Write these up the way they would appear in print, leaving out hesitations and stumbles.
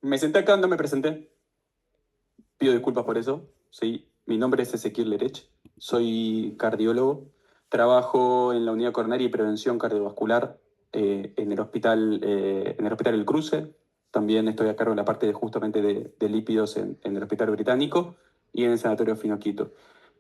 Me senté acá, no me presenté. Pido disculpas por eso. Sí, mi nombre es Ezequiel Lerech. Soy cardiólogo. Trabajo en la unidad coronaria y prevención cardiovascular en el Hospital El Cruce. También estoy a cargo de la parte justamente de lípidos en el Hospital Británico y en el Sanatorio Finoquito.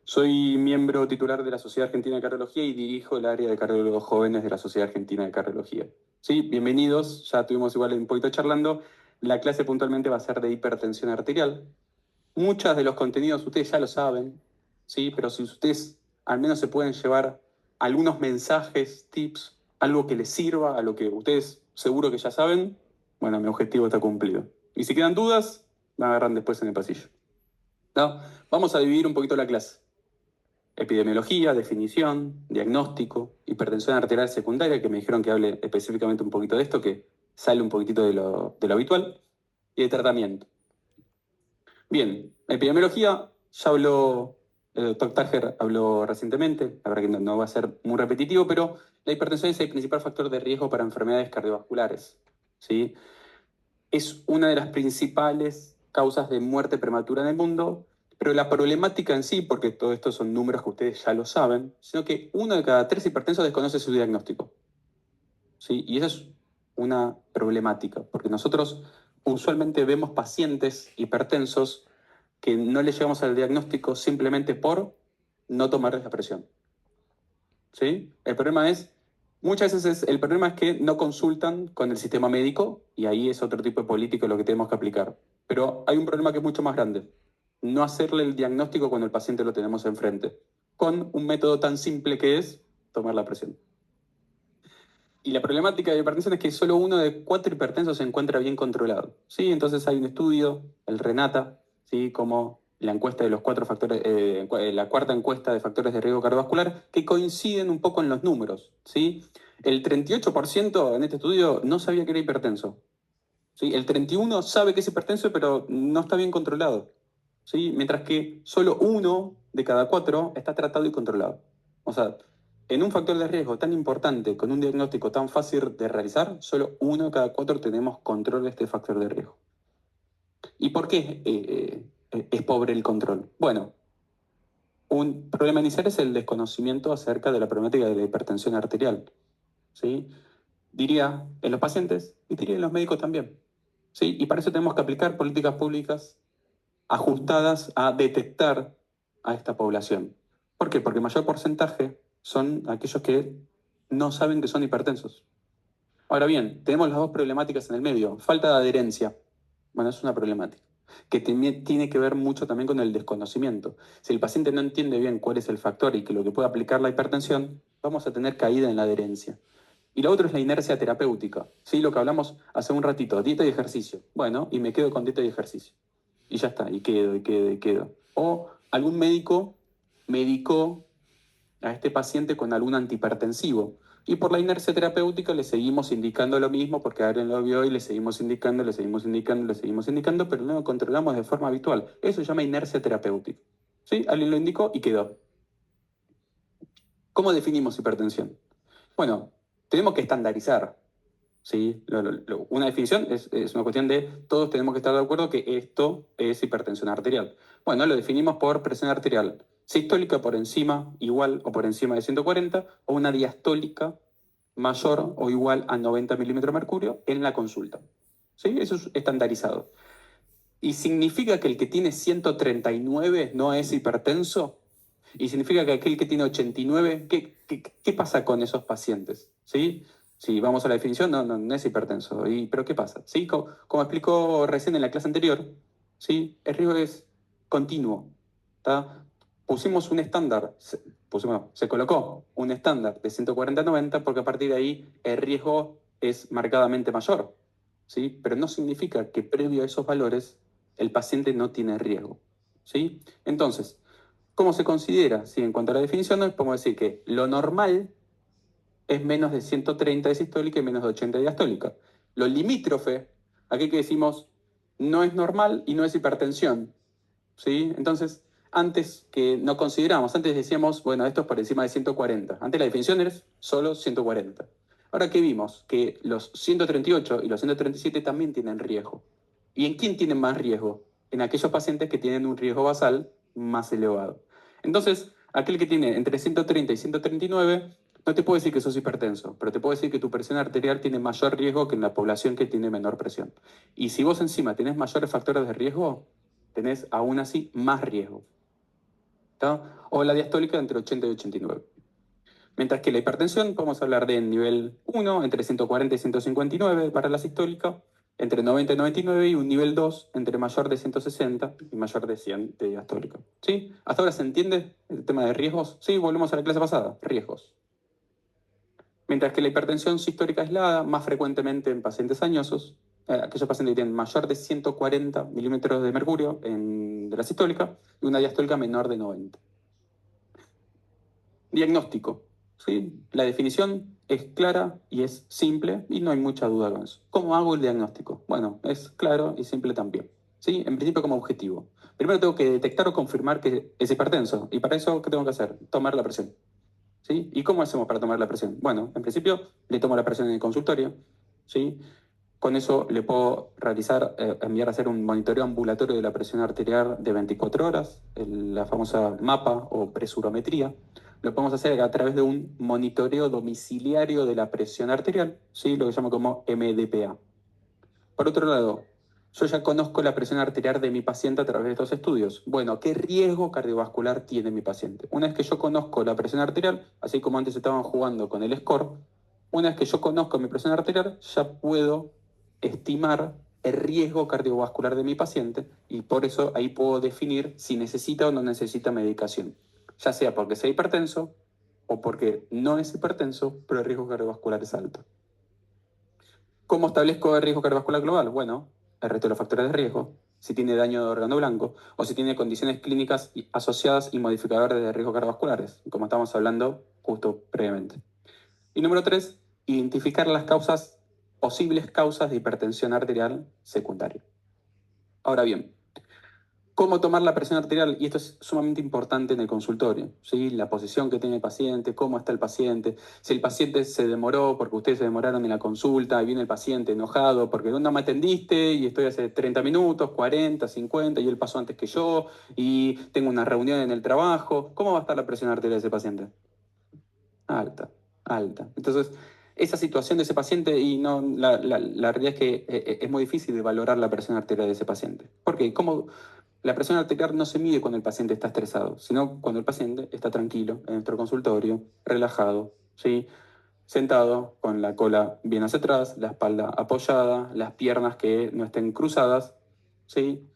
Soy miembro titular de la Sociedad Argentina de Cardiología y dirijo el área de cardiólogos jóvenes de la Sociedad Argentina de Cardiología. Sí, bienvenidos. Ya estuvimos igual un poquito charlando. La clase puntualmente va a ser de hipertensión arterial. Muchos de los contenidos ustedes ya lo saben, ¿sí? Pero si ustedes al menos se pueden llevar algunos mensajes, tips, algo que les sirva a lo que ustedes seguro que ya saben, bueno, mi objetivo está cumplido. Y si quedan dudas, me agarran después en el pasillo. ¿No? Vamos a dividir un poquito la clase. Epidemiología, definición, diagnóstico, hipertensión arterial secundaria, que me dijeron que hable específicamente un poquito de esto, que sale un poquitito de lo habitual, y de tratamiento. Bien, epidemiología, ya habló, el doctor Targer habló recientemente, la verdad que no va a ser muy repetitivo, pero la hipertensión es el principal factor de riesgo para enfermedades cardiovasculares, ¿sí? Es una de las principales causas de muerte prematura en el mundo, pero la problemática en sí, porque todo esto son números que ustedes ya lo saben, sino que uno de cada tres hipertensos desconoce su diagnóstico, ¿sí? Y esa es una problemática, porque nosotros usualmente vemos pacientes hipertensos que no le llegamos al diagnóstico simplemente por no tomarles la presión. ¿Sí? Muchas veces el problema es que no consultan con el sistema médico y ahí es otro tipo de político lo que tenemos que aplicar. Pero hay un problema que es mucho más grande. No hacerle el diagnóstico cuando el paciente lo tenemos enfrente, con un método tan simple que es tomar la presión. Y la problemática de la hipertensión es que solo uno de cuatro hipertensos se encuentra bien controlado. ¿Sí? Entonces hay un estudio, el RENATA, ¿sí? Como la encuesta de los cuatro factores, la cuarta encuesta de factores de riesgo cardiovascular, que coinciden un poco en los números. ¿Sí? El 38% en este estudio no sabía que era hipertenso. ¿Sí? El 31% sabe que es hipertenso, pero no está bien controlado. ¿Sí? Mientras que solo uno de cada cuatro está tratado y controlado. O sea, en un factor de riesgo tan importante, con un diagnóstico tan fácil de realizar, solo uno de cada cuatro tenemos control de este factor de riesgo. ¿Y por qué es pobre el control? Bueno, un problema inicial es el desconocimiento acerca de la problemática de la hipertensión arterial. ¿Sí? Diría en los pacientes y diría en los médicos también. ¿Sí? Y para eso tenemos que aplicar políticas públicas ajustadas a detectar a esta población. ¿Por qué? Porque el mayor porcentaje son aquellos que no saben que son hipertensos. Ahora bien, tenemos las dos problemáticas en el medio. Falta de adherencia. Bueno, es una problemática que tiene que ver mucho también con el desconocimiento. Si el paciente no entiende bien cuál es el factor y que lo que puede aplicar la hipertensión, vamos a tener caída en la adherencia. Y lo otro es la inercia terapéutica. ¿Sí? Lo que hablamos hace un ratito, dieta y ejercicio. Bueno, y me quedo con dieta y ejercicio. Y ya está, y quedo, y quedo, y quedo. O algún médico medicó a este paciente con algún antihipertensivo. Y por la inercia terapéutica le seguimos indicando lo mismo porque alguien lo vio y le seguimos indicando, le seguimos indicando, le seguimos indicando, pero no lo controlamos de forma habitual. Eso se llama inercia terapéutica. ¿Sí? Alguien lo indicó y quedó. ¿Cómo definimos hipertensión? Bueno, tenemos que estandarizar. ¿Sí? Una definición es una cuestión de todos tenemos que estar de acuerdo que esto es hipertensión arterial. Bueno, lo definimos por presión arterial sistólica por encima, igual o por encima de 140, o una diastólica mayor o igual a 90 milímetros de mercurio en la consulta. ¿Sí? Eso es estandarizado. ¿Y significa que el que tiene 139 no es hipertenso? ¿Y significa que aquel que tiene 89, qué pasa con esos pacientes? ¿Sí? Si vamos a la definición, no es hipertenso. ¿Pero qué pasa? ¿Sí? Como explicó recién en la clase anterior, ¿sí? El riesgo es continuo. ¿Tá? Pusimos un estándar, se colocó un estándar de 140-90 porque a partir de ahí el riesgo es marcadamente mayor. ¿Sí? Pero no significa que previo a esos valores el paciente no tiene riesgo. ¿Sí? Entonces, ¿cómo se considera? Si en cuanto a la definición, podemos decir que lo normal es menos de 130 de sistólica y menos de 80 de diastólica. Lo limítrofe, aquí que decimos no es normal y no es hipertensión. ¿Sí? Entonces, antes que no consideramos, antes decíamos, bueno, esto es por encima de 140. Antes la definición era solo 140. Ahora, ¿qué vimos? Que los 138 y los 137 también tienen riesgo. ¿Y en quién tienen más riesgo? En aquellos pacientes que tienen un riesgo basal más elevado. Entonces, aquel que tiene entre 130 y 139, no te puedo decir que sos hipertenso, pero te puedo decir que tu presión arterial tiene mayor riesgo que en la población que tiene menor presión. Y si vos encima tenés mayores factores de riesgo, tenés aún así más riesgo. ¿Está? O la diastólica entre 80 y 89. Mientras que la hipertensión, podemos hablar de nivel 1, entre 140 y 159 para la sistólica, entre 90 y 99 y un nivel 2 entre mayor de 160 y mayor de 100 de diastólica. ¿Sí? ¿Hasta ahora se entiende el tema de riesgos? Sí, volvemos a la clase pasada, riesgos. Mientras que la hipertensión sistólica aislada, más frecuentemente en pacientes añosos, aquellos pacientes que tienen mayor de 140 milímetros de mercurio de la sistólica y una diastólica menor de 90. Diagnóstico. ¿Sí? La definición es clara y es simple y no hay mucha duda con eso. ¿Cómo hago el diagnóstico? Bueno, es claro y simple también. ¿Sí? En principio como objetivo. Primero tengo que detectar o confirmar que es hipertenso. Y para eso, ¿qué tengo que hacer? Tomar la presión. ¿Sí? ¿Y cómo hacemos para tomar la presión? Bueno, en principio le tomo la presión en el consultorio. ¿Sí? Con eso le puedo realizar, enviar a hacer un monitoreo ambulatorio de la presión arterial de 24 horas, la famosa mapa o presurometría. Lo podemos hacer a través de un monitoreo domiciliario de la presión arterial, ¿sí? Lo que llamo como MDPA. Por otro lado, yo ya conozco la presión arterial de mi paciente a través de estos estudios. Bueno, ¿qué riesgo cardiovascular tiene mi paciente? Una vez que yo conozco la presión arterial, así como antes estaban jugando con el score, una vez que yo conozco mi presión arterial, ya puedo estimar el riesgo cardiovascular de mi paciente y por eso ahí puedo definir si necesita o no necesita medicación, ya sea porque sea hipertenso o porque no es hipertenso, pero el riesgo cardiovascular es alto. ¿Cómo establezco el riesgo cardiovascular global? Bueno, el resto de los factores de riesgo, si tiene daño de órgano blanco o si tiene condiciones clínicas asociadas y modificadores de riesgo cardiovasculares, como estamos hablando justo previamente. Y número 3, identificar las posibles causas de hipertensión arterial secundaria. Ahora bien, ¿cómo tomar la presión arterial? Y esto es sumamente importante en el consultorio, ¿sí? La posición que tiene el paciente, cómo está el paciente, si el paciente se demoró porque ustedes se demoraron en la consulta y viene el paciente enojado porque no me atendiste y estoy hace 30 minutos, 40, 50 y él pasó antes que yo y tengo una reunión en el trabajo, ¿cómo va a estar la presión arterial de ese paciente? Alta, alta. Entonces, esa situación de ese paciente, y no, la realidad es que es muy difícil de valorar la presión arterial de ese paciente. Porque como la presión arterial no se mide cuando el paciente está estresado, sino cuando el paciente está tranquilo en nuestro consultorio, relajado, ¿sí? Sentado, con la cola bien hacia atrás, la espalda apoyada, las piernas que no estén cruzadas, ¿sí?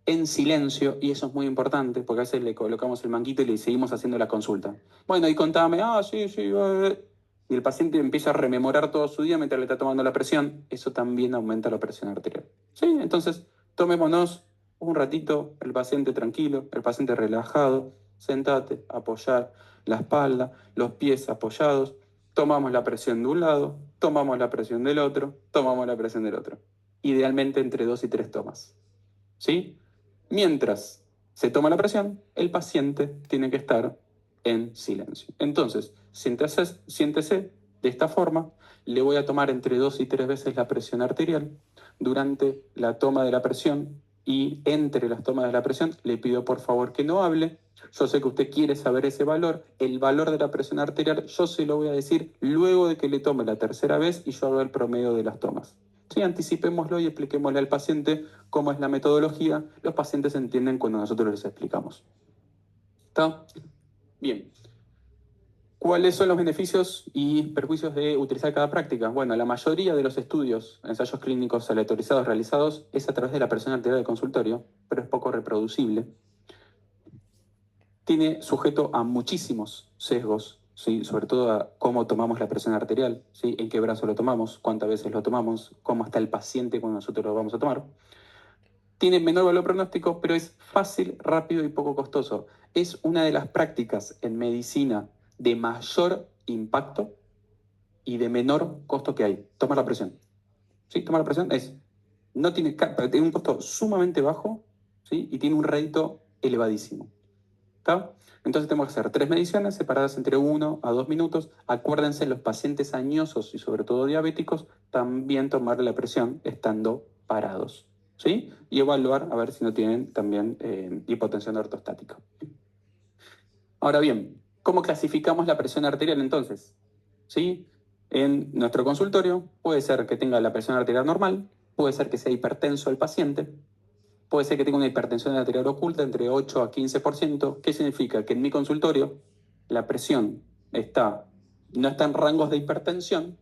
En silencio, y eso es muy importante, porque a veces le colocamos el manguito y le seguimos haciendo la consulta. Bueno, y contame, sí, sí, y el paciente empieza a rememorar todo su día mientras le está tomando la presión, eso también aumenta la presión arterial. Sí, entonces tomémonos un ratito, el paciente tranquilo, el paciente relajado, sentate, apoyar la espalda, los pies apoyados, tomamos la presión de un lado, tomamos la presión del otro, tomamos la presión del otro. Idealmente entre 2 y 3 tomas. ¿Sí? Mientras se toma la presión, el paciente tiene que estar en silencio. Entonces, siéntese de esta forma, le voy a tomar entre 2 y 3 veces la presión arterial. Durante la toma de la presión y entre las tomas de la presión, le pido por favor que no hable. Yo sé que usted quiere saber ese valor. El valor de la presión arterial yo se lo voy a decir luego de que le tome la tercera vez y yo haga el promedio de las tomas. Sí, anticipémoslo y expliquémosle al paciente cómo es la metodología. Los pacientes entienden cuando nosotros les explicamos. ¿Está? Bien. ¿Cuáles son los beneficios y perjuicios de utilizar cada práctica? Bueno, la mayoría de los estudios, ensayos clínicos aleatorizados realizados es a través de la presión arterial del consultorio, pero es poco reproducible. Tiene sujeto a muchísimos sesgos, ¿sí? Sobre todo a cómo tomamos la presión arterial, ¿sí? En qué brazo lo tomamos, cuántas veces lo tomamos, cómo está el paciente cuando nosotros lo vamos a tomar. Tiene menor valor pronóstico, pero es fácil, rápido y poco costoso. Es una de las prácticas en medicina de mayor impacto y de menor costo que hay. Tomar la presión. ¿Sí? Tomar la presión tiene un costo sumamente bajo, ¿sí? Y tiene un rédito elevadísimo. ¿Está? Entonces tenemos que hacer 3 mediciones separadas entre 1 a 2 minutos. Acuérdense, los pacientes añosos y sobre todo diabéticos, también tomar la presión estando parados. ¿sí? Y evaluar a ver si no tienen también hipotensión ortostática. Ahora bien, ¿cómo clasificamos la presión arterial entonces? ¿Sí? En nuestro consultorio puede ser que tenga la presión arterial normal, puede ser que sea hipertenso el paciente, puede ser que tenga una hipertensión arterial oculta entre 8 a 15%. ¿Qué significa? Que en mi consultorio la presión no está en rangos de hipertensión,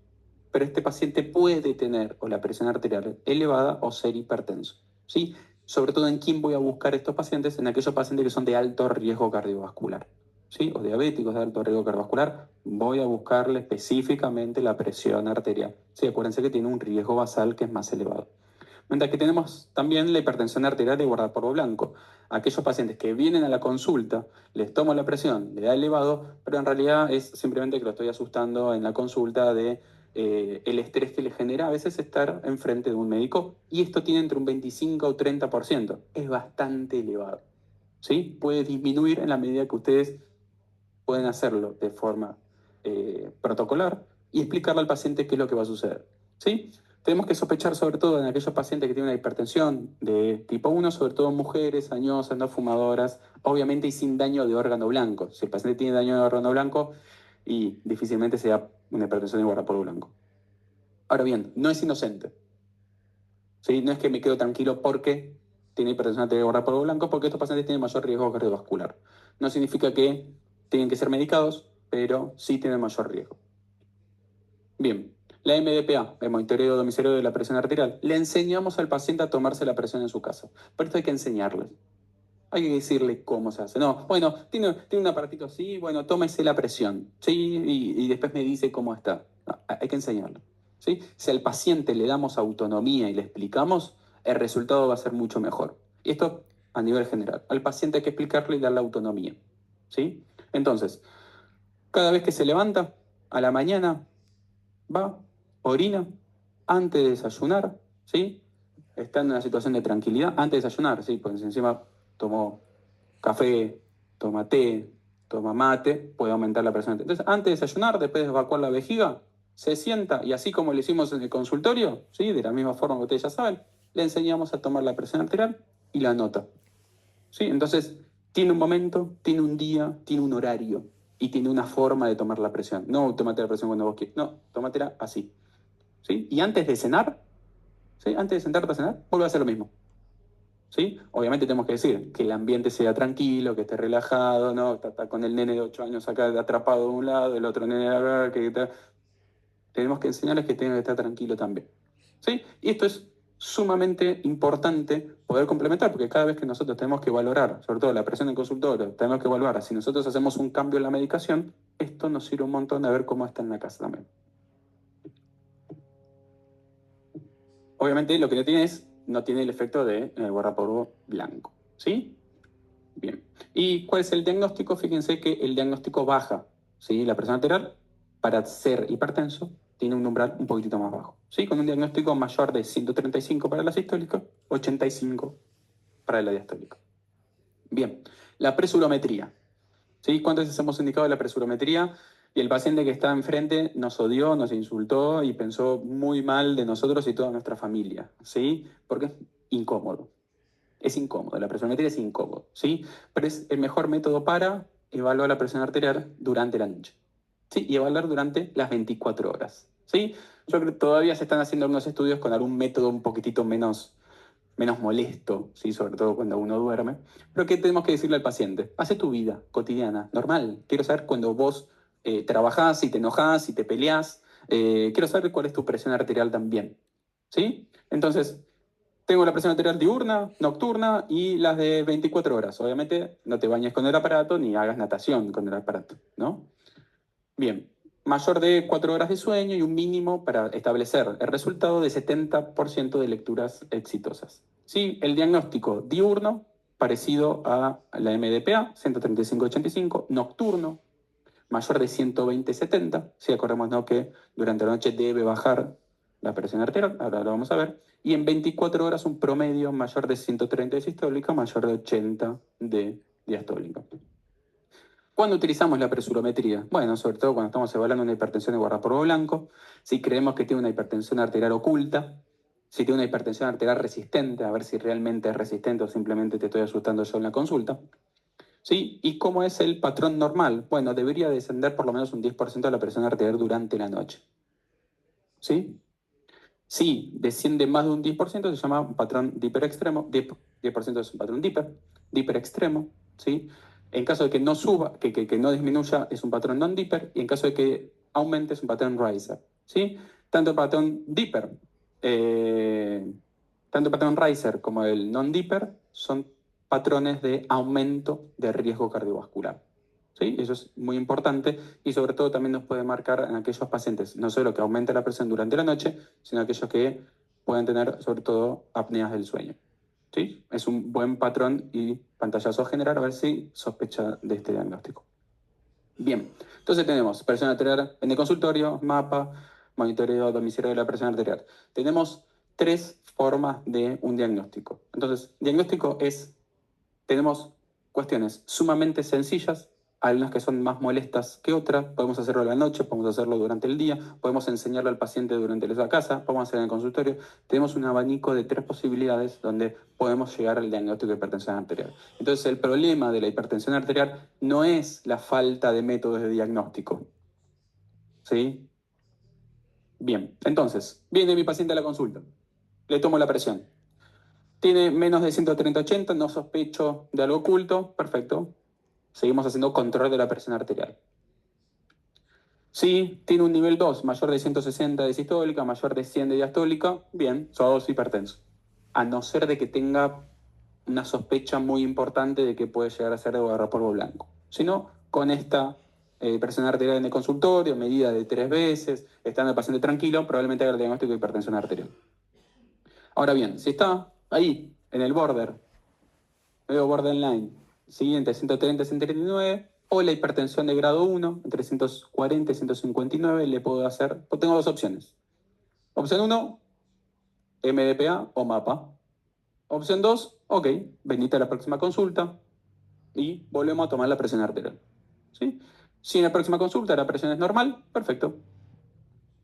pero este paciente puede tener o la presión arterial elevada o ser hipertenso. ¿Sí? Sobre todo en quién voy a buscar estos pacientes, en aquellos pacientes que son de alto riesgo cardiovascular. ¿Sí? O diabéticos de alto riesgo cardiovascular, voy a buscarle específicamente la presión arterial. Sí, acuérdense que tiene un riesgo basal que es más elevado. Mientras que tenemos también la hipertensión arterial de guardapolvo blanco. Aquellos pacientes que vienen a la consulta, les tomo la presión, le da elevado, pero en realidad es simplemente que lo estoy asustando en la consulta de el estrés que le genera a veces estar enfrente de un médico, y esto tiene entre un 25 o 30%. Es bastante elevado. ¿Sí? Puede disminuir en la medida que ustedes pueden hacerlo de forma protocolar y explicarle al paciente qué es lo que va a suceder. ¿Sí? Tenemos que sospechar sobre todo en aquellos pacientes que tienen una hipertensión de tipo 1, sobre todo mujeres, añosas, no fumadoras, obviamente y sin daño de órgano blanco. Si el paciente tiene daño de órgano blanco, y difícilmente sea una hipertensión de guardapolvo blanco. Ahora bien, no es inocente. ¿Sí? No es que me quedo tranquilo porque tiene hipertensión de guardapolvo blanco, porque estos pacientes tienen mayor riesgo cardiovascular. No significa que tienen que ser medicados, pero sí tienen mayor riesgo. Bien, la MDPA, el monitoreo domiciliario de la presión arterial, le enseñamos al paciente a tomarse la presión en su casa. Pero esto hay que enseñarles. Hay que decirle cómo se hace. No, bueno, tiene un aparatito así, bueno, tómese la presión, ¿sí? Y después me dice cómo está. No, hay que enseñarle, ¿sí? Si al paciente le damos autonomía y le explicamos, el resultado va a ser mucho mejor. Y esto a nivel general. Al paciente hay que explicarle y darle autonomía, ¿sí? Entonces, cada vez que se levanta, a la mañana, va, orina, antes de desayunar, ¿sí? Está en una situación de tranquilidad, antes de desayunar, ¿sí? Pues encima tomó café, toma té, toma mate, puede aumentar la presión. Entonces, antes de desayunar, después de evacuar la vejiga, se sienta y así como le hicimos en el consultorio, ¿sí? De la misma forma que ustedes ya saben, le enseñamos a tomar la presión arterial y la nota. ¿Sí? Entonces, tiene un momento, tiene un día, tiene un horario y tiene una forma de tomar la presión. No, tómate la presión cuando vos quieras. No, tómatela así. ¿Sí? Y antes de cenar, ¿sí? Antes de sentarte a cenar, vuelve a hacer lo mismo. ¿Sí? Obviamente tenemos que decir que el ambiente sea tranquilo, que esté relajado, ¿no? Está con el nene de 8 años acá atrapado de un lado, el otro nene de acá, tenemos que enseñarles que tienen que estar tranquilo también. ¿Sí? Y esto es sumamente importante poder complementar, porque cada vez que nosotros tenemos que valorar, sobre todo la presión del consultorio, tenemos que evaluar si nosotros hacemos un cambio en la medicación, esto nos sirve un montón a ver cómo está en la casa también. Obviamente lo que no tiene el efecto de guardapolvo blanco. ¿Sí? Bien. ¿Y cuál es el diagnóstico? Fíjense que el diagnóstico baja, ¿sí? La presión arterial, para ser hipertenso, tiene un umbral un poquitito más bajo, ¿sí? Con un diagnóstico mayor de 135 para la sistólica, 85 para la diastólica. Bien, la presurometría, ¿sí? ¿Cuántas veces hemos indicado la presurometría? Y el paciente que está enfrente nos odió, nos insultó y pensó muy mal de nosotros y toda nuestra familia, ¿sí? Porque es incómodo. Es incómodo, la presometría es incómodo, ¿sí? Pero es el mejor método para evaluar la presión arterial durante la noche, ¿sí? Y evaluar durante las 24 horas, ¿sí? Yo creo que todavía se están haciendo algunos estudios con algún método un poquitito menos molesto, ¿sí? Sobre todo cuando uno duerme. Pero ¿qué tenemos que decirle al paciente? Hace tu vida cotidiana, normal. Quiero saber cuando vos trabajás, si te enojás, si te peleás. Quiero saber cuál es tu presión arterial también, ¿sí? Entonces, tengo la presión arterial diurna, nocturna y las de 24 horas. Obviamente no te bañes con el aparato ni hagas natación con el aparato, ¿no? Bien, mayor de 4 horas de sueño y un mínimo para establecer el resultado de 70% de lecturas exitosas. Sí, el diagnóstico diurno, parecido a la MDPA, 135-85, nocturno, mayor de 120-70, si acordémonos que durante la noche debe bajar la presión arterial, ahora lo vamos a ver, y en 24 horas un promedio mayor de 130 de sistólica, mayor de 80 de diastólica. ¿Cuándo utilizamos la presurometría? Bueno, sobre todo cuando estamos evaluando una hipertensión de guardapolvo blanco, si creemos que tiene una hipertensión arterial oculta, si tiene una hipertensión arterial resistente, a ver si realmente es resistente o simplemente te estoy asustando yo en la consulta. ¿Sí? ¿Y cómo es el patrón normal? Bueno, debería descender por lo menos un 10% de la presión arterial durante la noche. ¿Sí? Si desciende más de un 10% se llama un patrón Dipper extremo. 10% es un patrón Dipper extremo. ¿Sí? En caso de que no suba, que no disminuya, es un patrón non-Dipper. Y en caso de que aumente, es un patrón Riser. ¿Sí? Tanto el patrón Dipper, eh, tanto el patrón Riser como el non-Dipper son patrones de aumento de riesgo cardiovascular. ¿Sí? Eso es muy importante y sobre todo también nos puede marcar en aquellos pacientes, no solo que aumente la presión durante la noche, sino aquellos que pueden tener sobre todo apneas del sueño. ¿Sí? Es un buen patrón y pantallazo a generar a ver si sospecha de este diagnóstico. Bien, entonces tenemos presión arterial en el consultorio, mapa, monitoreo domiciliario de la presión arterial. Tenemos tres formas de un diagnóstico. Entonces, diagnóstico es tenemos cuestiones sumamente sencillas, algunas que son más molestas que otras. Podemos hacerlo a la noche, podemos hacerlo durante el día, podemos enseñarlo al paciente durante la casa, podemos hacerlo en el consultorio. Tenemos un abanico de tres posibilidades donde podemos llegar al diagnóstico de hipertensión arterial. Entonces, el problema de la hipertensión arterial no es la falta de métodos de diagnóstico. ¿Sí? Bien, entonces, viene mi paciente a la consulta, le tomo la presión. Tiene menos de 130/80, no sospecho de algo oculto, perfecto. Seguimos haciendo control de la presión arterial. Si tiene un nivel 2, mayor de 160 de sistólica, mayor de 100 de diastólica, bien, sos hipertenso. A no ser de que tenga una sospecha muy importante de que puede llegar a ser de agarrar polvo blanco. Si no, con esta presión arterial en el consultorio, medida de 3 veces, estando el paciente tranquilo, probablemente haga el diagnóstico de hipertensión arterial. Ahora bien, si está ahí, en el border, medio borderline, siguiente 130, 139, o la hipertensión de grado 1, entre 140 y 159, le puedo hacer, tengo dos opciones. Opción 1, MDPA o MAPA. Opción 2, ok, venite a la próxima consulta y volvemos a tomar la presión arterial. ¿Sí? Si en la próxima consulta la presión es normal, perfecto.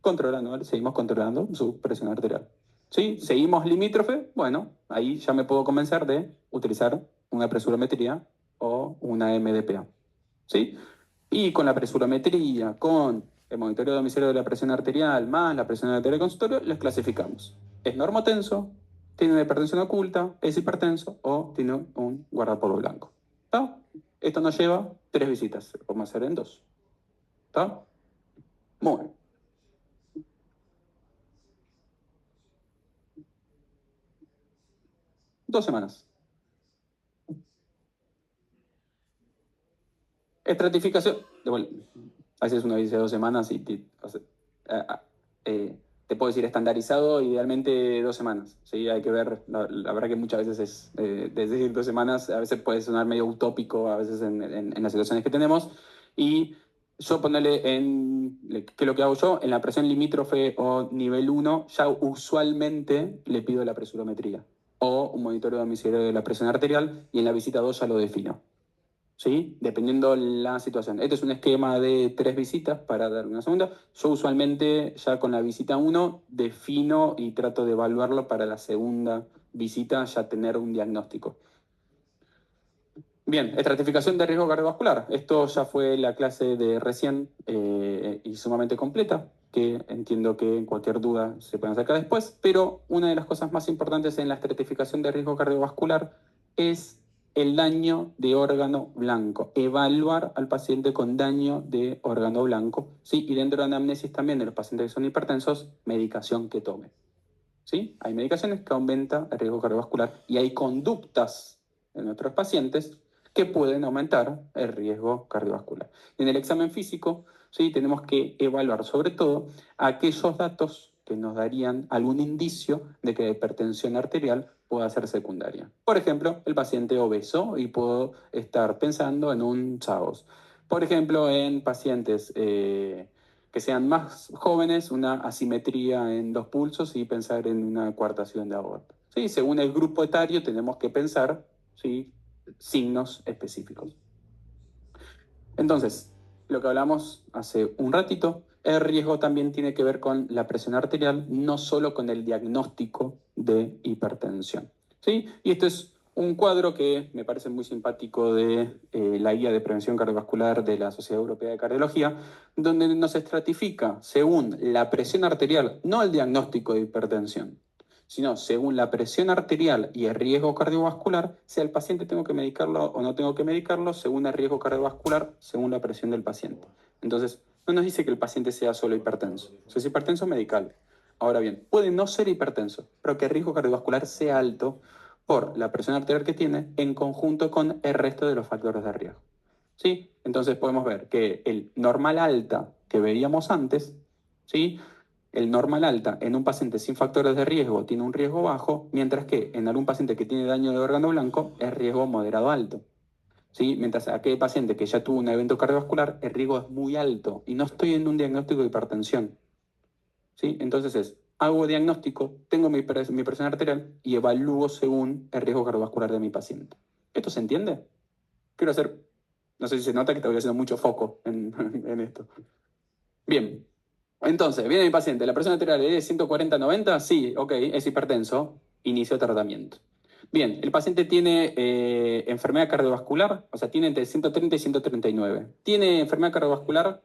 Controlando, seguimos controlando su presión arterial. ¿Sí? Seguimos limítrofe, bueno, ahí ya me puedo convencer de utilizar una presurometría o una MDPA. ¿Sí? Y con la presurometría, con el monitoreo domiciliario de la presión arterial, más la presión arterial del consultorio, los clasificamos. ¿Es normotenso? ¿Tiene una hipertensión oculta? ¿Es hipertenso? ¿O tiene un guardapolvo blanco? ¿Está? Esto nos lleva 3 visitas, lo podemos hacer en 2. ¿Está? Muy bien. 2 semanas. Estratificación. Bueno, haces una visita de 2 semanas y o sea, te puedo decir estandarizado, idealmente 2 semanas. ¿Sí? Hay que ver, la verdad que muchas veces es, decir 2 semanas, a veces puede sonar medio utópico, a veces en las situaciones que tenemos. Y yo ponerle en, ¿qué es lo que hago yo? En la presión limítrofe o nivel 1, ya usualmente le pido la presurometría o un monitoreo domiciliario de la presión arterial y en la visita 2 ya lo defino. ¿Sí? Dependiendo la situación. Este es un esquema de 3 visitas para dar una segunda. Yo usualmente ya con la visita 1 defino y trato de evaluarlo para la segunda visita ya tener un diagnóstico. Bien, estratificación de riesgo cardiovascular. Esto ya fue la clase de recién y sumamente completa, que entiendo que en cualquier duda se pueden sacar después, pero una de las cosas más importantes en la estratificación de riesgo cardiovascular es el daño de órgano blanco, evaluar al paciente con daño de órgano blanco, ¿sí? Y dentro de la anamnesis también de los pacientes que son hipertensos, medicación que tome. ¿Sí? Hay medicaciones que aumentan el riesgo cardiovascular y hay conductas en nuestros pacientes que pueden aumentar el riesgo cardiovascular. En el examen físico, ¿sí? Tenemos que evaluar sobre todo aquellos datos que nos darían algún indicio de que la hipertensión arterial pueda ser secundaria. Por ejemplo, el paciente obeso y puedo estar pensando en un SAOS. Por ejemplo, en pacientes que sean más jóvenes, una asimetría en los pulsos y pensar en una coartación de aorta. ¿Sí? Según el grupo etario tenemos que pensar, ¿sí? Signos específicos. Entonces, lo que hablamos hace un ratito el riesgo también tiene que ver con la presión arterial, no solo con el diagnóstico de hipertensión. ¿Sí? Y este es un cuadro que me parece muy simpático de la guía de prevención cardiovascular de la Sociedad Europea de Cardiología, donde nos estratifica según la presión arterial, no el diagnóstico de hipertensión, sino según la presión arterial y el riesgo cardiovascular, si al paciente tengo que medicarlo o no tengo que medicarlo, según el riesgo cardiovascular, según la presión del paciente. Entonces, no nos dice que el paciente sea solo hipertenso. Si es hipertenso, medical. Ahora bien, puede no ser hipertenso, pero que el riesgo cardiovascular sea alto por la presión arterial que tiene en conjunto con el resto de los factores de riesgo. ¿Sí? Entonces podemos ver que el normal alta que veíamos antes, ¿sí? El normal alta en un paciente sin factores de riesgo tiene un riesgo bajo, mientras que en algún paciente que tiene daño de órgano blanco es riesgo moderado alto. ¿Sí? Mientras aquel paciente que ya tuvo un evento cardiovascular, el riesgo es muy alto y no estoy en un diagnóstico de hipertensión. ¿Sí? Entonces hago diagnóstico, tengo mi presión arterial y evalúo según el riesgo cardiovascular de mi paciente. ¿Esto se entiende? Quiero hacer, no sé si se nota que estoy haciendo mucho foco en esto. Bien, entonces, viene mi paciente, la presión arterial es 140/90, sí, ok, es hipertenso, inicio tratamiento. Bien, el paciente tiene enfermedad cardiovascular, o sea, tiene entre 130 y 139. ¿Tiene enfermedad cardiovascular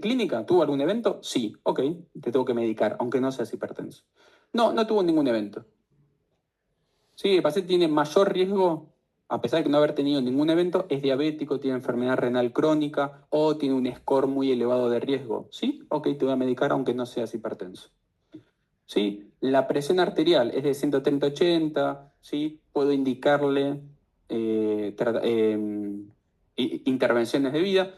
clínica? ¿Tuvo algún evento? Sí, ok, te tengo que medicar, aunque no seas hipertenso. No, no tuvo ningún evento. Sí, el paciente tiene mayor riesgo, a pesar de no haber tenido ningún evento, es diabético, tiene enfermedad renal crónica o tiene un score muy elevado de riesgo. Sí, ok, te voy a medicar aunque no seas hipertenso. ¿Sí? La presión arterial es de 130/80, ¿sí? Puedo indicarle intervenciones de vida.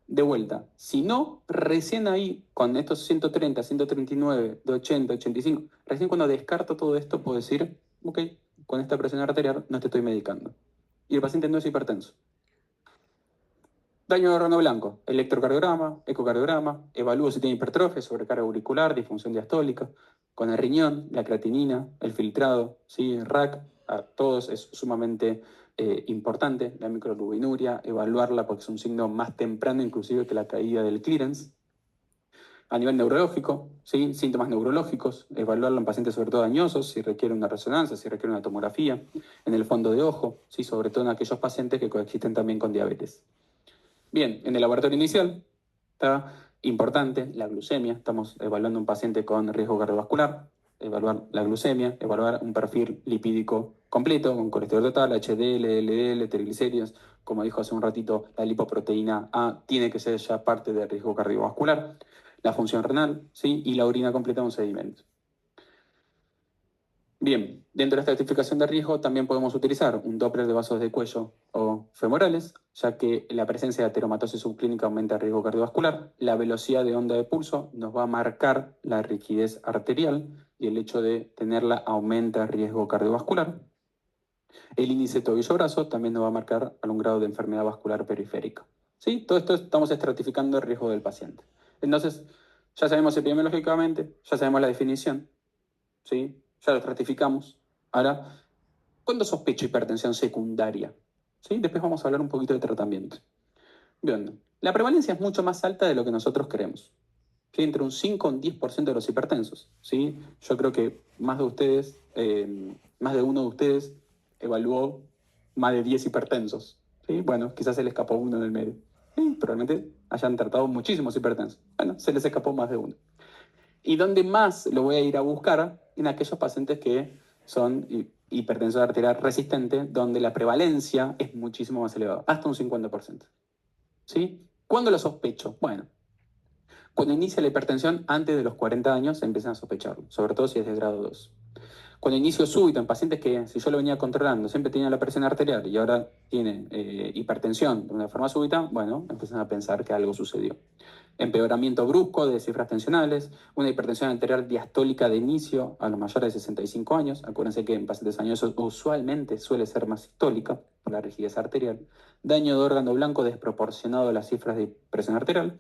De vuelta, si no, recién ahí, con estos 130, 139, de 80, 85, recién cuando descarto todo esto, puedo decir, ok, con esta presión arterial no te estoy medicando. Y el paciente no es hipertenso. Daño de órgano blanco, electrocardiograma, ecocardiograma, evalúo si tiene hipertrofia, sobrecarga auricular, disfunción diastólica, con el riñón, la creatinina, el filtrado, ¿sí? RAC, a todos es sumamente importante, la microalbuminuria, evaluarla porque es un signo más temprano inclusive que la caída del clearance. A nivel neurológico, ¿sí? Síntomas neurológicos, evaluarlo en pacientes sobre todo dañosos, si requiere una resonancia, si requiere una tomografía, en el fondo de ojo, ¿sí? Sobre todo en aquellos pacientes que coexisten también con diabetes. Bien, en el laboratorio inicial está importante la glucemia. Estamos evaluando un paciente con riesgo cardiovascular, evaluar la glucemia, evaluar un perfil lipídico completo con colesterol total, HDL, LDL, triglicéridos. Como dijo hace un ratito, la lipoproteína A tiene que ser ya parte del riesgo cardiovascular. La función renal, ¿sí? Y la orina completa de un sedimento. Bien, dentro de esta estratificación de riesgo también podemos utilizar un Doppler de vasos de cuello o femorales, ya que la presencia de ateromatosis subclínica aumenta el riesgo cardiovascular. La velocidad de onda de pulso nos va a marcar la rigidez arterial y el hecho de tenerla aumenta el riesgo cardiovascular. El índice tobillo-brazo también nos va a marcar algún grado de enfermedad vascular periférica. ¿Sí? Todo esto estamos estratificando el riesgo del paciente. Entonces, ya sabemos epidemiológicamente, ya sabemos la definición, ¿sí? Ya lo estratificamos. Ahora, ¿cuándo sospecho hipertensión secundaria? ¿Sí? Después vamos a hablar un poquito de tratamiento. Bien, la prevalencia es mucho más alta de lo que nosotros creemos. ¿Sí? Entre un 5 y un 10% de los hipertensos. ¿Sí? Yo creo que más de ustedes, más de uno de ustedes evaluó más de 10 hipertensos. ¿Sí? Bueno, quizás se le escapó uno en el medio. ¿Sí? Probablemente hayan tratado muchísimos hipertensos. Bueno, se les escapó más de uno. Y donde más lo voy a ir a buscar en aquellos pacientes que son hipertensos arterial resistente, donde la prevalencia es muchísimo más elevada, hasta un 50%. ¿Sí? ¿Cuándo lo sospecho? Bueno, cuando inicia la hipertensión antes de los 40 años se empiezan a sospecharlo, sobre todo si es de grado 2. Cuando inicio súbito en pacientes que, si yo lo venía controlando, siempre tenía la presión arterial y ahora tiene hipertensión de una forma súbita, bueno, empiezan a pensar que algo sucedió. Empeoramiento brusco de cifras tensionales, una hipertensión arterial diastólica de inicio a los mayores de 65 años. Acuérdense que en pacientes añosos usualmente suele ser más sistólica por la rigidez arterial. Daño de órgano blanco desproporcionado a las cifras de presión arterial.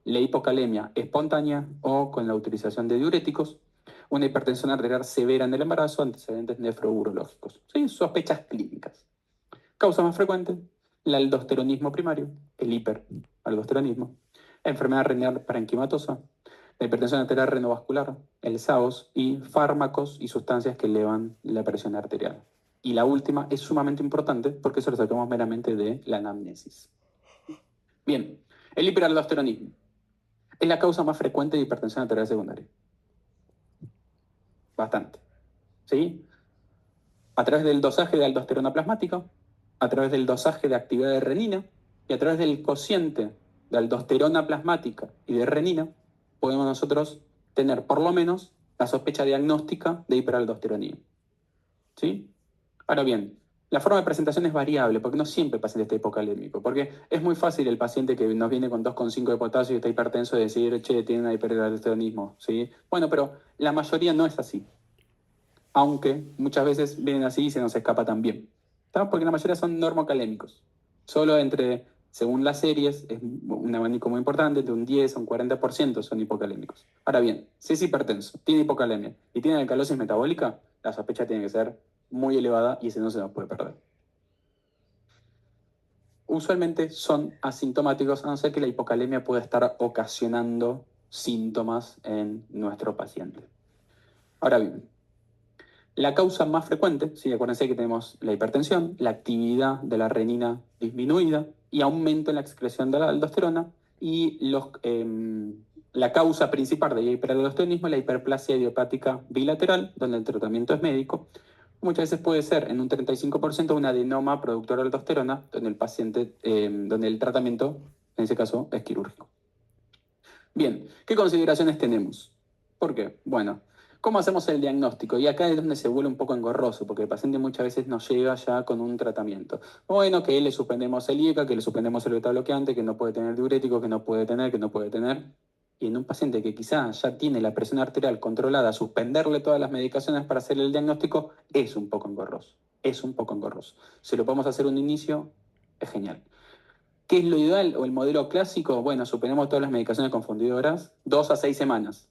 La hipocalemia espontánea o con la utilización de diuréticos. Una hipertensión arterial severa en el embarazo, antecedentes nefrourológicos. ¿Sí? Sospechas clínicas. Causa más frecuente, el aldosteronismo primario, el hiperaldosteronismo. enfermedad renal parenquimatosa, la hipertensión arterial renovascular, el SAOS y fármacos y sustancias que elevan la presión arterial. Y la última es sumamente importante porque eso lo sacamos meramente de la anamnesis. Bien, el hiperaldosteronismo es la causa más frecuente de hipertensión arterial secundaria. Bastante. ¿Sí? A través del dosaje de aldosterona plasmática, a través del dosaje de actividad de renina y a través del cociente de aldosterona plasmática y de renina, podemos nosotros tener por lo menos la sospecha diagnóstica de hiperaldosteronismo. ¿Sí? Ahora bien, la forma de presentación es variable, porque no siempre el paciente está hipocalémico, porque es muy fácil el paciente que nos viene con 2,5 de potasio y está hipertenso decir, che, tiene un hiperaldosteronismo, ¿sí? Bueno, pero la mayoría no es así, aunque muchas veces vienen así y se nos escapa también, ¿está? Porque la mayoría son normocalémicos. Solo entre, según las series, es un abanico muy importante, de un 10 a un 40% son hipocalémicos. Ahora bien, si es hipertenso, tiene hipocalemia y tiene alcalosis metabólica, la sospecha tiene que ser muy elevada y ese no se nos puede perder. Usualmente son asintomáticos, a no ser que la hipocalemia pueda estar ocasionando síntomas en nuestro paciente. Ahora bien, la causa más frecuente, sí, acuérdense que tenemos la hipertensión, la actividad de la renina disminuida y aumento en la excreción de la aldosterona y la causa principal del hiperaldosteronismo es la hiperplasia idiopática bilateral, donde el tratamiento es médico. Muchas veces puede ser en un 35% un adenoma productor de aldosterona, donde el paciente, donde el tratamiento, en ese caso, es quirúrgico. Bien, ¿qué consideraciones tenemos? ¿Por qué? Bueno, ¿cómo hacemos el diagnóstico? Y acá es donde se vuelve un poco engorroso, porque el paciente muchas veces nos llega ya con un tratamiento. Bueno, que le suspendemos el IECA, que le suspendemos el beta bloqueante, que no puede tener diurético, que no puede tener, que no puede tener. Y en un paciente que quizá ya tiene la presión arterial controlada, suspenderle todas las medicaciones para hacer el diagnóstico es un poco engorroso. Es un poco engorroso. Si lo podemos hacer un inicio, es genial. ¿Qué es lo ideal o el modelo clásico? Bueno, suponemos todas las medicaciones confundidoras, 2 a 6 semanas.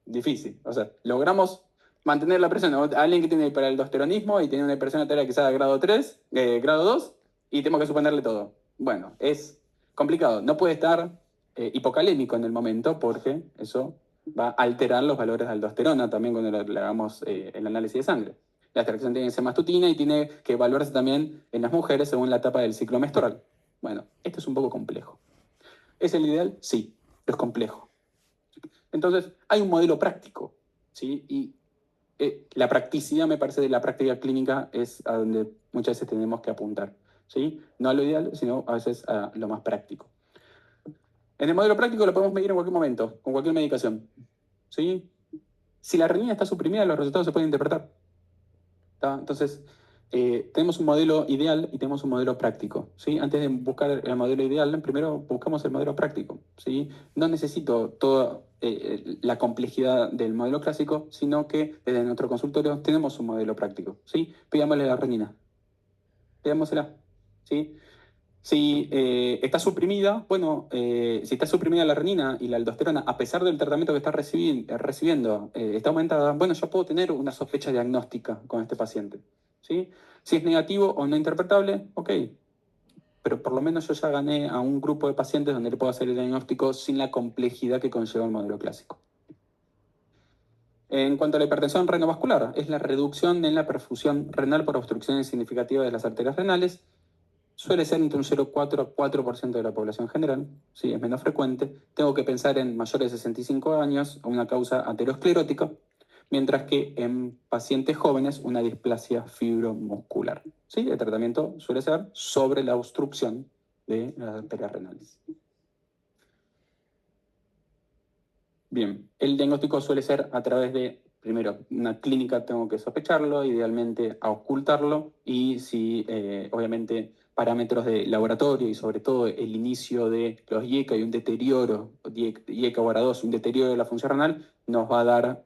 Difícil. O sea, logramos mantener la presión. Alguien que tiene hiperaldosteronismo y tiene una presión arterial quizá de grado 3, grado 2, y tenemos que suspenderle todo. Bueno, es complicado. No puede estar hipocalémico en el momento porque eso va a alterar los valores de aldosterona también cuando le hagamos el análisis de sangre. La extracción tiene que ser matutina y tiene que evaluarse también en las mujeres según la etapa del ciclo menstrual. Bueno, esto es un poco complejo. ¿Es el ideal? Sí, es complejo. Entonces, hay un modelo práctico, ¿sí? Y la practicidad, me parece, de la práctica clínica es a donde muchas veces tenemos que apuntar, ¿sí? No a lo ideal, sino a veces a lo más práctico. En el modelo práctico lo podemos medir en cualquier momento, con cualquier medicación, ¿sí? Si la renina está suprimida, los resultados se pueden interpretar. ¿Tá? Entonces, tenemos un modelo ideal y tenemos un modelo práctico, ¿sí? Antes de buscar el modelo ideal, primero buscamos el modelo práctico, ¿sí? No necesito toda la complejidad del modelo clásico, sino que desde nuestro consultorio tenemos un modelo práctico, ¿sí? Pidámosle la renina, pidámosela, ¿sí? Si está suprimida, bueno, si está suprimida la renina y la aldosterona, a pesar del tratamiento que está recibiendo, está aumentada, bueno, yo puedo tener una sospecha diagnóstica con este paciente, ¿sí? Si es negativo o no interpretable, ok, pero por lo menos yo ya gané a un grupo de pacientes donde le puedo hacer el diagnóstico sin la complejidad que conlleva el modelo clásico. En cuanto a la hipertensión renovascular, es la reducción en la perfusión renal por obstrucciones significativas de las arterias renales. Suele ser entre un 0,4 a 4% de la población general, sí, es menos frecuente. Tengo que pensar en mayores de 65 años, una causa aterosclerótica, mientras que en pacientes jóvenes una displasia fibromuscular. ¿Sí? El tratamiento suele ser sobre la obstrucción de las arterias renales. Bien, el diagnóstico suele ser a través de, primero, una clínica tengo que sospecharlo, idealmente a ocultarlo, y si, obviamente, parámetros de laboratorio y sobre todo el inicio de los IECA y un deterioro, IECA o ARA2, un deterioro de la función renal, nos va a dar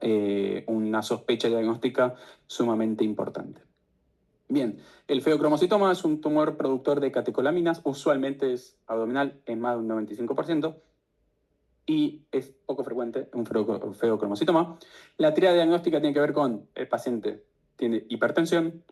una sospecha diagnóstica sumamente importante. Bien, el feocromocitoma es un tumor productor de catecolaminas, usualmente es abdominal en más de un 95%, y es poco frecuente un feocromocitoma. La tríada diagnóstica tiene que ver con el paciente tiene hipertensión,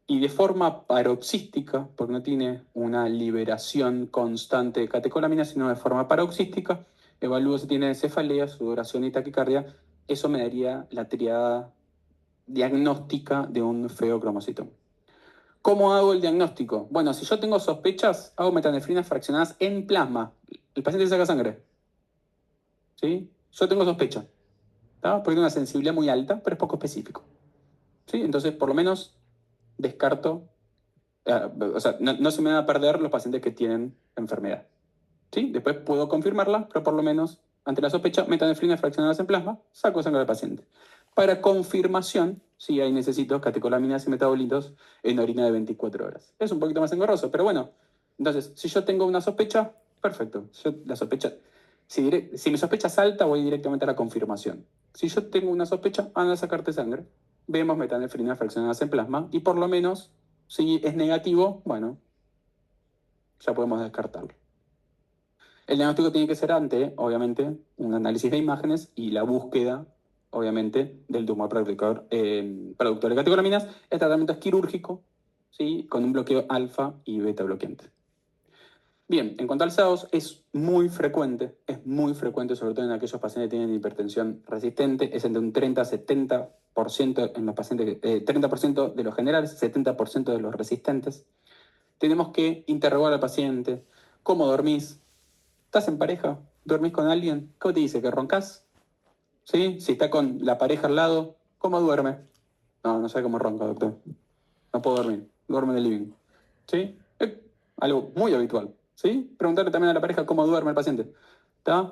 Y de forma paroxística, porque no tiene una liberación constante de catecolaminas, sino de forma paroxística, evalúo si tiene cefalea, sudoración y taquicardia. Eso me daría la triada diagnóstica de un feocromocitoma. ¿Cómo hago el diagnóstico? Bueno, si yo tengo sospechas, hago metanefrinas fraccionadas en plasma. El paciente saca sangre. ¿Sí? Yo tengo sospecha. ¿Tá? Porque tiene una sensibilidad muy alta, pero es poco específico. ¿Sí? Entonces, por lo menos, descarto. O sea, no se me van a perder los pacientes que tienen enfermedad. ¿Sí? Después puedo confirmarla, pero por lo menos, ante la sospecha, metanefrinas fraccionadas en plasma, saco sangre del paciente. Para confirmación, sí, ahí necesito catecolaminas y metabolitos en orina de 24 horas. Es un poquito más engorroso, pero bueno. Entonces, si yo tengo una sospecha, perfecto. La sospecha, si mi sospecha es alta, voy directamente a la confirmación. Si yo tengo una sospecha, anda a sacarte sangre. Vemos metanefrinas fraccionadas en plasma y por lo menos, si es negativo, bueno, ya podemos descartarlo. El diagnóstico tiene que ser ante, obviamente, un análisis de imágenes y la búsqueda, obviamente, del tumor productor de catecolaminas. El tratamiento es quirúrgico, ¿sí? Con un bloqueo alfa y beta bloqueante. Bien, en cuanto al SAOS, es muy frecuente, sobre todo en aquellos pacientes que tienen hipertensión resistente, es entre un 30 a 70% en los pacientes, 30% de los generales, 70% de los resistentes. Tenemos que interrogar al paciente, ¿cómo dormís? ¿Estás en pareja? ¿Dormís con alguien? ¿Cómo te dice? ¿Que roncas? ¿Sí? Si está con la pareja al lado, ¿cómo duerme? No, no sabe cómo ronca, doctor. No puedo dormir. Duerme en el living. ¿Sí? Algo muy habitual. ¿Sí? Preguntarle también a la pareja cómo duerme el paciente. ¿Está?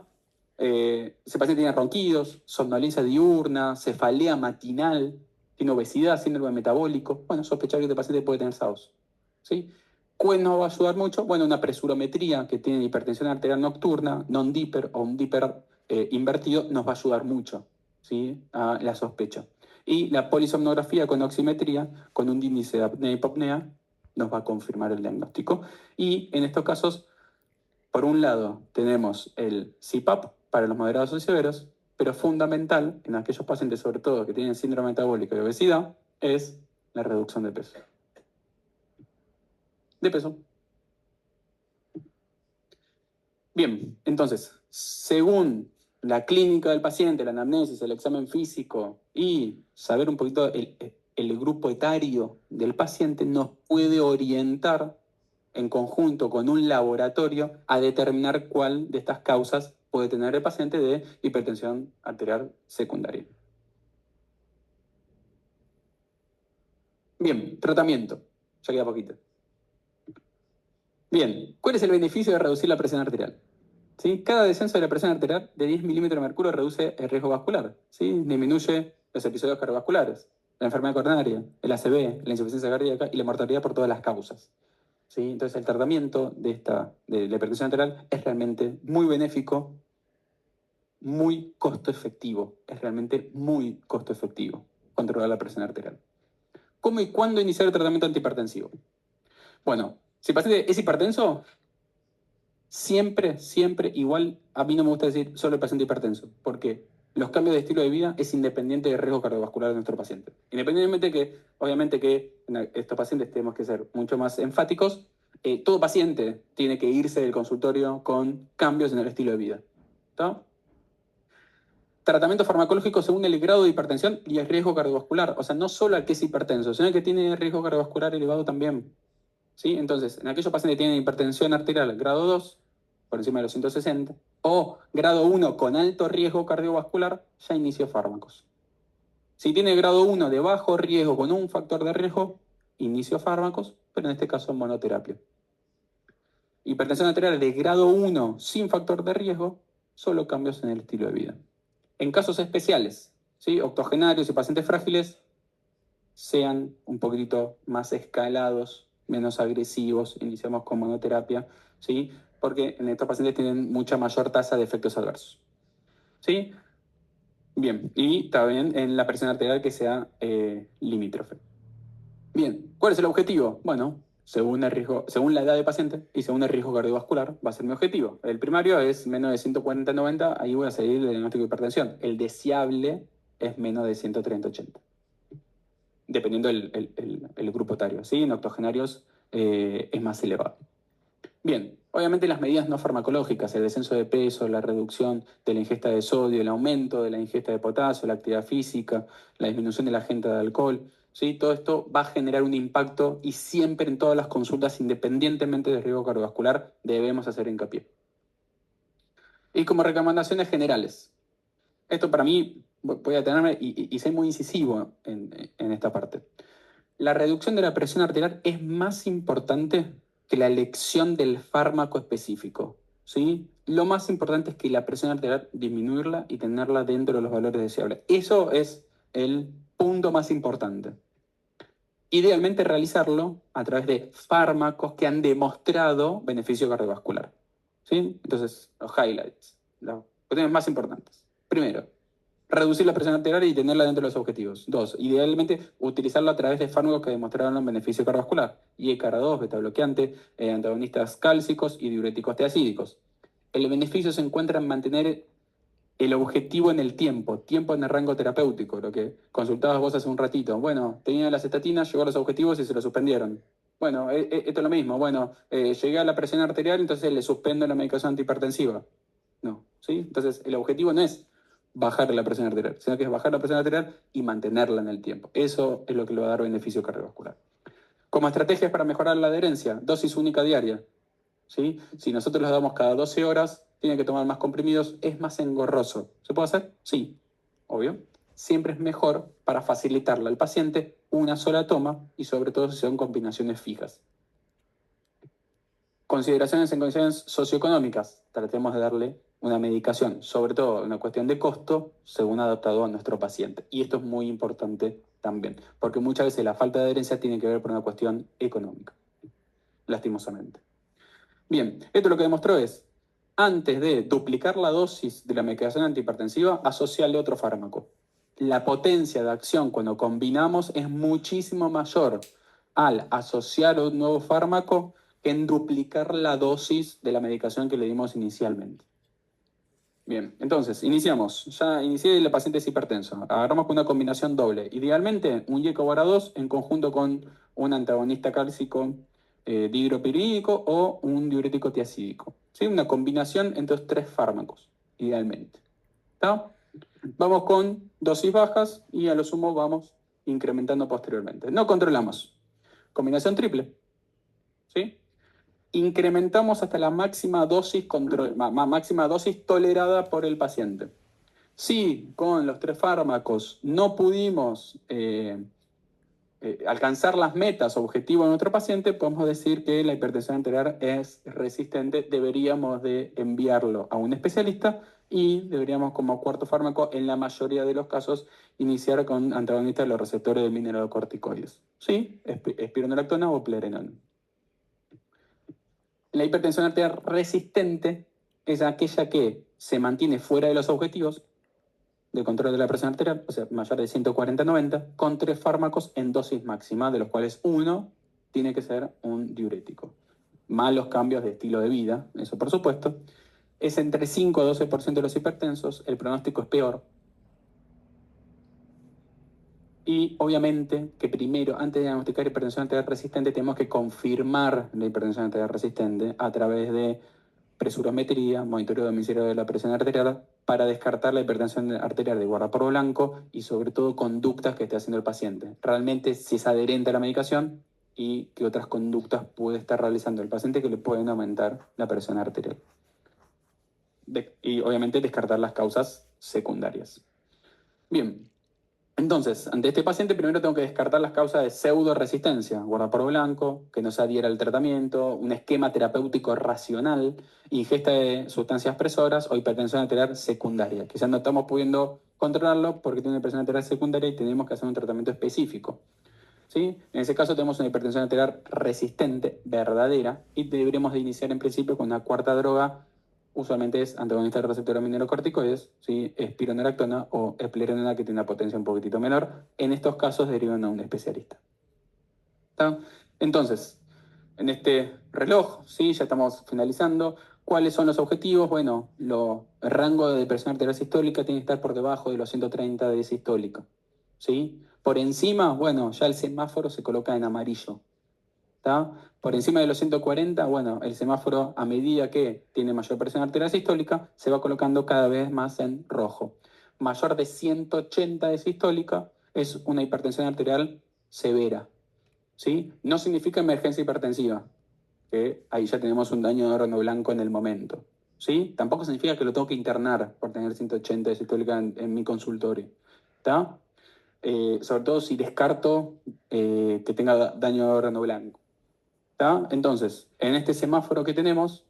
Ese paciente tiene ronquidos, somnolencia diurna, cefalea matinal, tiene obesidad, síndrome metabólico. Bueno, sospechar que este paciente puede tener SAOS. ¿Sí? ¿Cuál nos va a ayudar mucho? Bueno, una presurometría que tiene hipertensión arterial nocturna, non-dipper o un dipper invertido, nos va a ayudar mucho, ¿sí? A la sospecha. Y la polisomnografía con oximetría, con un índice de apnea y hipopnea, nos va a confirmar el diagnóstico. Y en estos casos, por un lado, tenemos el CPAP para los moderados y severos, pero fundamental en aquellos pacientes, sobre todo, que tienen síndrome metabólico y obesidad, es la reducción de peso. Bien, entonces, según la clínica del paciente, la anamnesis, el examen físico y saber un poquito el grupo etario del paciente, nos puede orientar en conjunto con un laboratorio a determinar cuál de estas causas puede tener el paciente de hipertensión arterial secundaria. Bien, tratamiento. Ya queda poquito. Bien, ¿cuál es el beneficio de reducir la presión arterial? ¿Sí? Cada descenso de la presión arterial de 10 milímetros de mercurio reduce el riesgo vascular, ¿sí? Disminuye los episodios cardiovasculares, la enfermedad coronaria, el ACV, la insuficiencia cardíaca y la mortalidad por todas las causas. ¿Sí? Entonces el tratamiento de la hipertensión arterial es realmente muy benéfico, muy costo efectivo. Es realmente muy costo efectivo controlar la presión arterial. ¿Cómo y cuándo iniciar el tratamiento antihipertensivo? Bueno, si el paciente es hipertenso, siempre, igual, a mí no me gusta decir solo el paciente hipertenso, porque los cambios de estilo de vida es independiente del riesgo cardiovascular de nuestro paciente. Independientemente de que, obviamente, que en estos pacientes tenemos que ser mucho más enfáticos, todo paciente tiene que irse del consultorio con cambios en el estilo de vida. ¿Está? Tratamiento farmacológico según el grado de hipertensión y el riesgo cardiovascular. O sea, no solo al que es hipertenso, sino al que tiene riesgo cardiovascular elevado también. ¿Sí? Entonces, en aquellos pacientes que tienen hipertensión arterial grado 2, por encima de los 160, o grado 1 con alto riesgo cardiovascular, ya inició fármacos. Si tiene grado 1 de bajo riesgo con un factor de riesgo, inicio fármacos, pero en este caso monoterapia. Hipertensión arterial de grado 1 sin factor de riesgo, solo cambios en el estilo de vida. En casos especiales, ¿sí? Octogenarios y pacientes frágiles, sean un poquito más escalados, menos agresivos, iniciamos con monoterapia, ¿sí? Porque en estos pacientes tienen mucha mayor tasa de efectos adversos. ¿Sí? Bien, y también en la presión arterial que sea limítrofe. Bien, ¿cuál es el objetivo? Bueno, según el riesgo, según la edad del paciente y según el riesgo cardiovascular, va a ser mi objetivo. El primario es menos de 140-90, ahí voy a seguir el diagnóstico de hipertensión. El deseable es menos de 130-80. dependiendo el grupo etario, ¿sí? En octogenarios es más elevado. Bien, obviamente las medidas no farmacológicas, el descenso de peso, la reducción de la ingesta de sodio, el aumento de la ingesta de potasio, la actividad física, la disminución de la agenda de alcohol, ¿sí? Todo esto va a generar un impacto y siempre en todas las consultas, independientemente del riesgo cardiovascular, debemos hacer hincapié. Y como recomendaciones generales, esto para mí, voy a tenerme y soy muy incisivo en esta parte. La reducción de la presión arterial es más importante que la elección del fármaco específico, ¿sí? Lo más importante es que la presión arterial disminuirla y tenerla dentro de los valores deseables. Eso es el punto más importante. Idealmente realizarlo a través de fármacos que han demostrado beneficio cardiovascular, ¿sí? Entonces, los highlights, las cuestiones más importantes. Primero, reducir la presión arterial y tenerla dentro de los objetivos. Dos, idealmente utilizarlo a través de fármacos que demostraron un beneficio cardiovascular. IECARA-2, beta-bloqueante, antagonistas cálcicos y diuréticos tiacídicos. El beneficio se encuentra en mantener el objetivo en el tiempo en el rango terapéutico, lo que consultabas vos hace un ratito. Bueno, tenía las estatinas, llegó a los objetivos y se lo suspendieron. Bueno, esto es lo mismo. Bueno, llegué a la presión arterial, entonces le suspendo la medicación antihipertensiva. No, ¿sí? Entonces, el objetivo no es bajar la presión arterial, sino que es bajar la presión arterial y mantenerla en el tiempo. Eso es lo que le va a dar beneficio cardiovascular. Como estrategias para mejorar la adherencia, dosis única diaria. ¿Sí? Si nosotros los damos cada 12 horas, tiene que tomar más comprimidos, es más engorroso. ¿Se puede hacer? Sí, obvio. Siempre es mejor para facilitarle al paciente una sola toma y sobre todo si son combinaciones fijas. Consideraciones en condiciones socioeconómicas. Tratemos de darle una medicación, sobre todo una cuestión de costo, según adaptado a nuestro paciente. Y esto es muy importante también, porque muchas veces la falta de adherencia tiene que ver por una cuestión económica, lastimosamente. Bien, esto lo que demostró es, antes de duplicar la dosis de la medicación antihipertensiva, asociarle otro fármaco. La potencia de acción cuando combinamos es muchísimo mayor al asociar un nuevo fármaco que en duplicar la dosis de la medicación que le dimos inicialmente. Bien, entonces, iniciamos. Ya inicié y el paciente es hipertenso. Agarramos con una combinación doble. Idealmente, un YECA-VARA2 en conjunto con un antagonista cálcico dihidropirídico o un diurético tiacídico. ¿Sí? Una combinación entre los tres fármacos, idealmente. ¿Está? Vamos con dosis bajas y a lo sumo vamos incrementando posteriormente. No controlamos. Combinación triple. ¿Sí? Incrementamos hasta la máxima dosis, máxima dosis tolerada por el paciente. Si con los tres fármacos no pudimos alcanzar las metas o objetivos de nuestro paciente, podemos decir que la hipertensión arterial es resistente, deberíamos de enviarlo a un especialista y deberíamos como cuarto fármaco, en la mayoría de los casos, iniciar con antagonistas de los receptores de mineralocorticoides. ¿Sí? Espironolactona o plerenona. La hipertensión arterial resistente es aquella que se mantiene fuera de los objetivos de control de la presión arterial, o sea, mayor de 140-90, con tres fármacos en dosis máxima, de los cuales uno tiene que ser un diurético. Malos cambios de estilo de vida, eso por supuesto. Es entre 5 a 12% de los hipertensos, el pronóstico es peor. Y obviamente que primero, antes de diagnosticar hipertensión arterial resistente, tenemos que confirmar la hipertensión arterial resistente a través de presurometría, monitoreo domiciliario de la presión arterial, para descartar la hipertensión arterial de guardapolvo blanco y sobre todo conductas que esté haciendo el paciente. Realmente si es adherente a la medicación y qué otras conductas puede estar realizando el paciente que le pueden aumentar la presión arterial. Y obviamente descartar las causas secundarias. Bien, entonces, ante este paciente primero tengo que descartar las causas de pseudo-resistencia, guardapolvo blanco, que no se adhiera al tratamiento, un esquema terapéutico racional, ingesta de sustancias presoras o hipertensión arterial secundaria. Quizás no estamos pudiendo controlarlo porque tiene una hipertensión arterial secundaria y tenemos que hacer un tratamiento específico. ¿Sí? En ese caso tenemos una hipertensión arterial resistente, verdadera, y deberíamos de iniciar en principio con una cuarta droga. Usualmente es antagonista del receptor aminoglucocorticoides, ¿sí? Espironolactona o esplerenona, que tiene una potencia un poquitito menor. En estos casos derivan a un especialista. ¿Está? Entonces, en este reloj, ¿sí? Ya estamos finalizando. ¿Cuáles son los objetivos? Bueno, el rango de presión arterial sistólica tiene que estar por debajo de los 130 de sistólica, ¿sí? Por encima, bueno, ya el semáforo se coloca en amarillo. ¿Tá? Por encima de los 140, bueno, el semáforo a medida que tiene mayor presión arterial sistólica se va colocando cada vez más en rojo. Mayor de 180 de sistólica es una hipertensión arterial severa, ¿sí? No significa emergencia hipertensiva, que ahí ya tenemos un daño de órgano blanco en el momento, ¿sí? Tampoco significa que lo tengo que internar por tener 180 de sistólica en mi consultorio, ¿está? Sobre todo si descarto que tenga daño de órgano blanco. ¿Tá? Entonces, en este semáforo que tenemos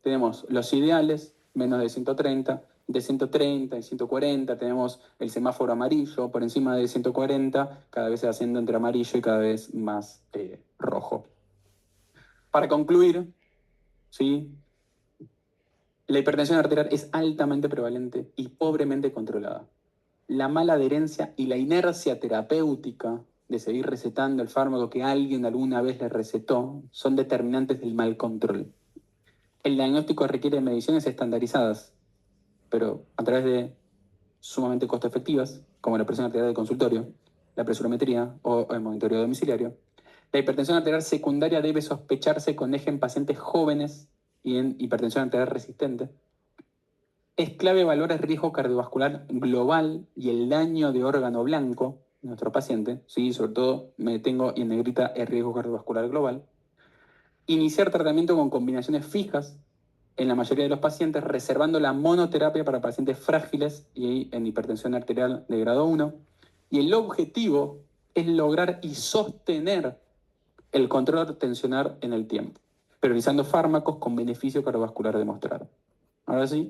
los ideales, menos de 130, de 130 y 140 tenemos el semáforo amarillo, por encima de 140, cada vez se va haciendo entre amarillo y cada vez más rojo. Para concluir, ¿sí? La hipertensión arterial es altamente prevalente y pobremente controlada. La mala adherencia y la inercia terapéutica de seguir recetando el fármaco que alguien alguna vez le recetó son determinantes del mal control. El diagnóstico requiere mediciones estandarizadas, pero a través de sumamente costo efectivas, como la presión arterial de consultorio, la presurometría o el monitoreo domiciliario. La hipertensión arterial secundaria debe sospecharse con eje en pacientes jóvenes y en hipertensión arterial resistente. Es clave evaluar el riesgo cardiovascular global y el daño de órgano blanco de nuestro paciente, ¿sí? Sobre todo me tengo en negrita el riesgo cardiovascular global. Iniciar tratamiento con combinaciones fijas en la mayoría de los pacientes, reservando la monoterapia para pacientes frágiles y en hipertensión arterial de grado 1. Y el objetivo es lograr y sostener el control tensionar en el tiempo, priorizando fármacos con beneficio cardiovascular demostrado. Ahora sí.